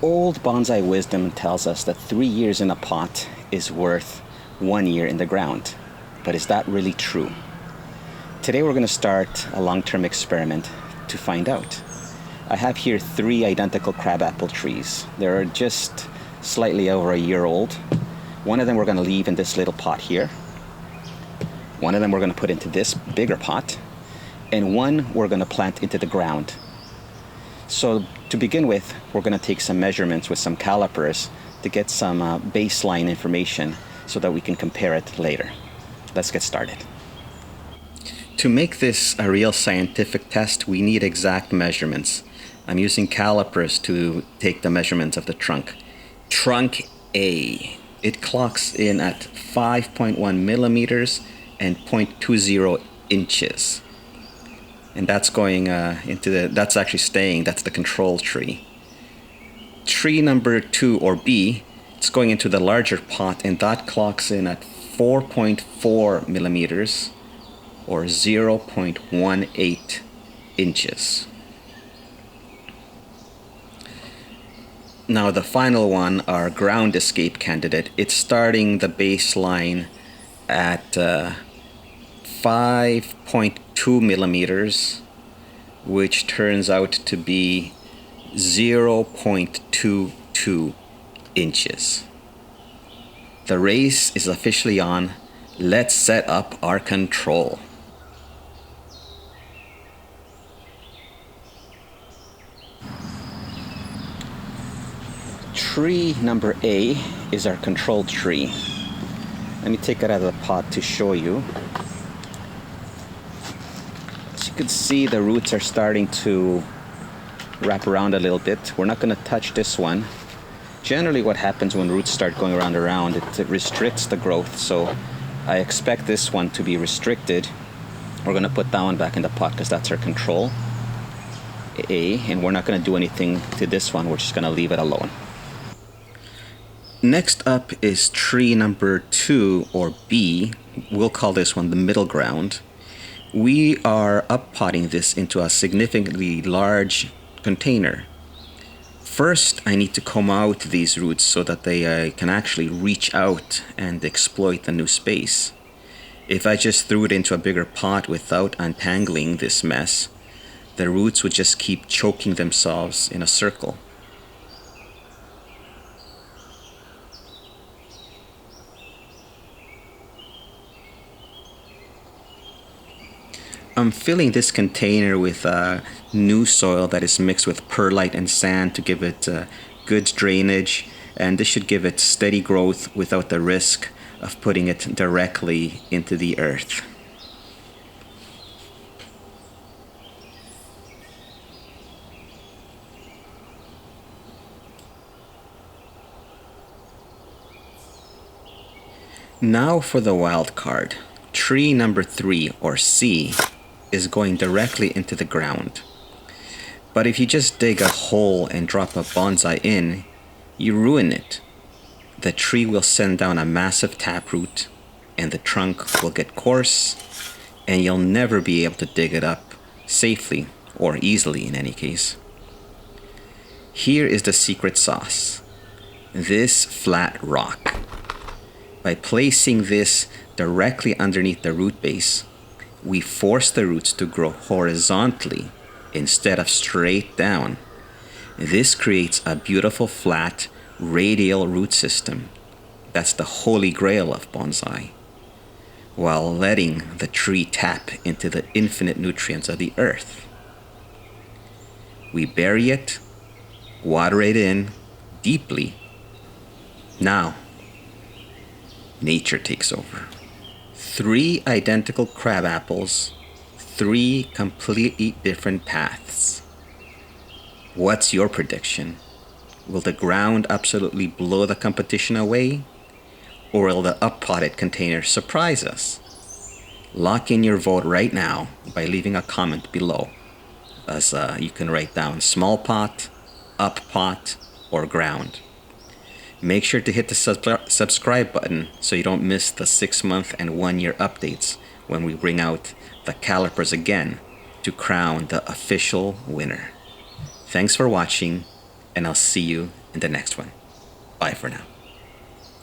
Old bonsai wisdom tells us that 3 years in a pot is worth 1 year in the ground. But is that really true? Today we're going to start a long-term experiment to find out. I have here 3 identical crabapple trees. They're just slightly over a year old. One of them we're going to leave in this little pot here. One of them we're going to put into this bigger pot. And one we're going to plant into the ground. So to begin with, we're going to take some measurements with some calipers to get some baseline information so that we can compare it later. Let's get started. To make this a real scientific test, we need exact measurements. I'm using calipers to take the measurements of the trunk. Trunk A. It clocks in at 5.1 millimeters and 0.20 inches. And that's going that's actually staying, that's the control tree. Tree number 2, or B, it's going into the larger pot, and that clocks in at 4.4 millimeters or 0.18 inches. Now the final one, our ground escape candidate, it's starting the baseline at 5.2 millimeters, which turns out to be 0.22 inches. The race is officially on. Let's set up our control. Tree number A is our control tree. Let me take it out of the pot to show you. As you can see, the roots are starting to wrap around a little bit. We're not going to touch this one. Generally what happens when roots start going around, it restricts the growth. So I expect this one to be restricted. We're going to put that one back in the pot because that's our control A, and we're not going to do anything to this one. We're just going to leave it alone. Next up is tree number 2, or B. We'll call this one the middle ground. We are uppotting this into a significantly large container. First, I need to comb out these roots so that they can actually reach out and exploit the new space. If I just threw it into a bigger pot without untangling this mess, the roots would just keep choking themselves in a circle. I'm filling this container with new soil that is mixed with perlite and sand to give it good drainage, and this should give it steady growth without the risk of putting it directly into the earth. Now for the wild card. Tree number 3, or C, is going directly into the ground. But if you just dig a hole and drop a bonsai in, you ruin it. The tree will send down a massive taproot, and the trunk will get coarse, and you'll never be able to dig it up safely, or easily in any case. Here is the secret sauce. This flat rock. By placing this directly underneath the root base, we force the roots to grow horizontally instead of straight down. This creates a beautiful flat radial root system. That's the holy grail of bonsai, while letting the tree tap into the infinite nutrients of the earth. We bury it, water it in deeply. Now, nature takes over. 3 identical crabapples, 3 completely different paths. What's your prediction? Will the ground absolutely blow the competition away? Or will the up-potted container surprise us? Lock in your vote right now by leaving a comment below, as you can write down small pot, up pot, or ground. Make sure to hit the subscribe button so you don't miss the 6-month and 1-year updates when we bring out the calipers again to crown the official winner. Thanks for watching, and I'll see you in the next one. Bye for now.